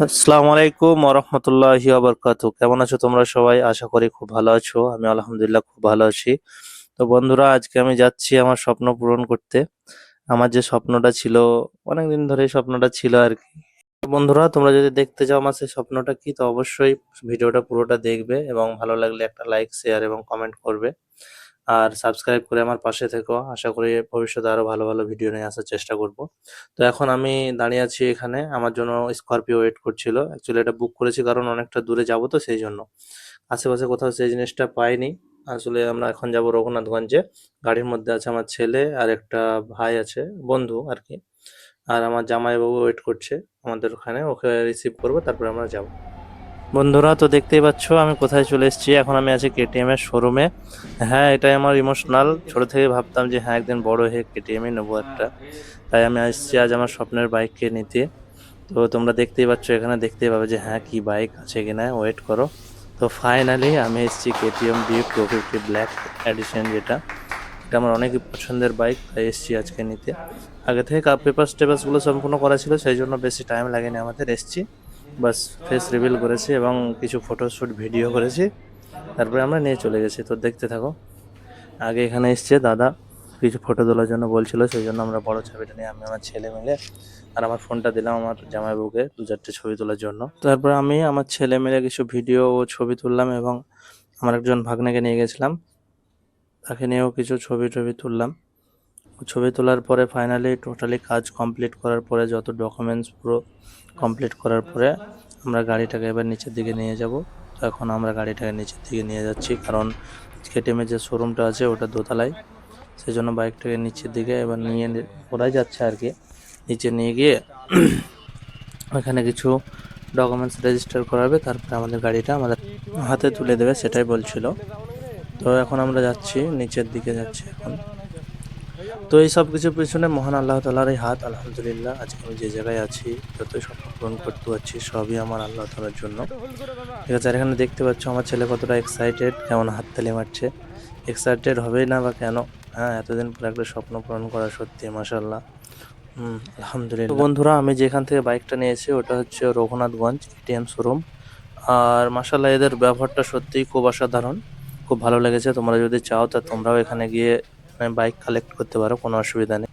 আসসালামু আলাইকুম ওরহমতুল্লাহি ওয়াবারাকাতুহু। কেমন আছো তোমরা সবাই? আশা করি খুব ভালো আছো। আমি আলহামদুলিল্লাহ খুব ভালো আছি। তো বন্ধুরা, আজকে আমি যাচ্ছি আমার স্বপ্ন পূরণ করতে। আমার যে স্বপ্নটা ছিল, অনেকদিন ধরে স্বপ্নটা ছিল আর কি। তো বন্ধুরা, তোমরা যদি দেখতে চাও আমার সেই স্বপ্নটা কি, তো অবশ্যই ভিডিওটা পুরোটা দেখবে এবং ভালো লাগলে একটা লাইক, শেয়ার এবং কমেন্ট করবে। আর সাবস্ক্রাইব করে আমার পাশে থেকো। আশা করি ভবিষ্যতে আরো ভালো ভালো ভিডিও নিয়ে আসার চেষ্টা করব। তো এখন আমি দাঁড়িয়ে আছি এখানে, আমার জন্য স্করপিও ওয়েট করছিল। অ্যাকচুয়ালি এটা বুক করেছি কারণ অনেকটা দূরে যাব, তো সেই জন্য। আশেপাশে কোথাও সেই জিনিসটা পাইনি। আসলে আমরা এখন যাব রঘুনাথগঞ্জে। গাড়ির মধ্যে আছে আমার ছেলে আর একটা ভাই আছে, বন্ধু আর কি। আর আমার জামাইবাবু ওয়েট করছে আমাদের ওখানে, ওকে রিসিভ করবো, তারপরে আমরা যাব। বন্ধুরা, তো দেখতেই পাচ্ছ আমি কোথায় চলে এসেছি। এখন আমি আছি কেটিএম এর শোরুমে। হ্যাঁ, এটাই আমার ইমোশনাল। ছোট থেকে ভাবতাম যে হ্যাঁ, একদিন বড় হয়ে কেটিএম ই নেবো একটা। তাই আমি আসছি আজ আমার স্বপ্নের বাইককে নিতে। তো তোমরা দেখতেই পাচ্ছ, এখানে দেখতেই পাবে যে হ্যাঁ, কি বাইক আছে কিনা, ওয়েট করো। তো ফাইনালি আমি এসেছি কেটিএম ডিউক 250 ব্ল্যাক এডিশন, যেটা এটা আমার অনেক পছন্দের বাইক, তাই এসেছি আজকে নিতে। আগে থেকে পেপারসগুলো সম্পূর্ণ করা ছিল, সেই জন্য বেশি টাইম লাগেনি আমাদের। এসেছি, বাস ফেস রিভিল করেছি এবং কিছু ফটোশ্যুট ভিডিও করেছি, তারপরে আমরা নিয়ে চলে গেছি। তো দেখতে থাকো। আগে এখানে এসছে দাদা, কিছু ফটো তোলার জন্য বলছিল, সেই জন্য আমরা বড় ছবিটা নিয়ে আমি আমার ছেলে মিলে আর আমার ফোনটা দিলাম আমার জামাইবাবুকে 2-4টে ছবি তোলার জন্য। তারপরে আমি আমার ছেলে মিলে কিছু ভিডিও ও ছবি তুললাম এবং আমার একজন ভাগ্নেকে নিয়ে গেছিলাম, তাকে নিয়েও কিছু ছবি টবি তুললাম। ছবি তোলার পরে ফাইনালি টোটালি কাজ কমপ্লিট করার পরে, যত ডকুমেন্টস পুরো কমপ্লিট করার পরে আমরা গাড়িটাকে এবার নিচের দিকে নিয়ে যাব। তো এখন আমরা গাড়িটাকে নিচের দিকে নিয়ে যাচ্ছি, কারণ কেটিএমের যে শোরুমটা আছে ওটা দোতলায়, সেই জন্য বাইকটাকে নিচের দিকে এবার নিয়ে ওরাই যাচ্ছে আর কি। নিচে নিয়ে গিয়ে ওখানে কিছু ডকুমেন্টস রেজিস্টার করাবে, তারপরে আমাদের গাড়িটা আমাদের হাতে তুলে দেবে, সেটাই বলছিল। তো এখন আমরা যাচ্ছি, নিচের দিকে যাচ্ছি এখন। তো এই সব কিছুর পিছনে মহান আল্লাহ তাআলারই হাত। আলহামদুলিল্লাহ, আজকে আমি যে জায়গায় আছি, যতই স্বপ্ন পূরণ করতে পারছি, সবই আমার আল্লাহ তাআলার জন্য। ঠিক আছে, আর এখানে দেখতে পাচ্ছ আমার ছেলে কতটা এক্সাইটেড, কেমন হাততালি মারছে। এক্সাইটেড হবেই না বা কেন? হ্যাঁ, এতদিন পর একটা স্বপ্ন পূরণ করা সত্যি মাশাআল্লাহ। আলহামদুলিল্লাহ। তো বন্ধুরা, আমি যেখান থেকে বাইকটা নিয়েছি ওটা হচ্ছে রঘুনাথগঞ্জ কেটিএম শোরুম। আর মাশাআল্লাহ, এদের ব্যবহারটা সত্যিই খুব অসাধারণ, খুব ভালো লেগেছে। তোমরা যদি চাও তা তোমরাও এখানে গিয়ে বাইক কালেক্ট করতে পারো, কোনো অসুবিধা নেই।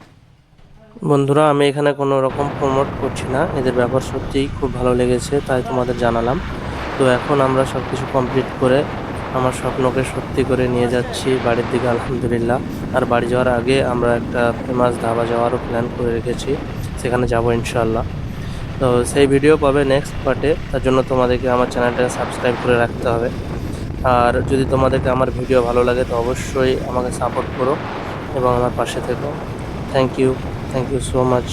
বন্ধুরা, আমি এখানে কোনো রকম প্রমোট করছি না, এদের ব্যবহার সত্যিই খুব ভালো লেগেছে, তাই তোমাদের জানালাম। তো এখন আমরা সব কিছু কমপ্লিট করে আমার স্বপ্নকে সত্যি করে নিয়ে যাচ্ছি বাড়ির দিকে, আলহামদুলিল্লাহ। আর বাড়ি যাওয়ার আগে আমরা একটা ফেমাস ধাবা যাওয়ারও প্ল্যান করে রেখেছি, সেখানে যাব ইনশাআল্লাহ। তো সেই ভিডিও পাবে নেক্সট পার্টে, তার জন্য তোমাদেরকে আমার চ্যানেলটাকে সাবস্ক্রাইব করে রাখতে হবে। আর যদি তোমাদেরকে আমার ভিডিও ভালো লাগে তো অবশ্যই আমাকে সাপোর্ট করো এবং আমার পাশে থেকো। Thank you, thank you so much.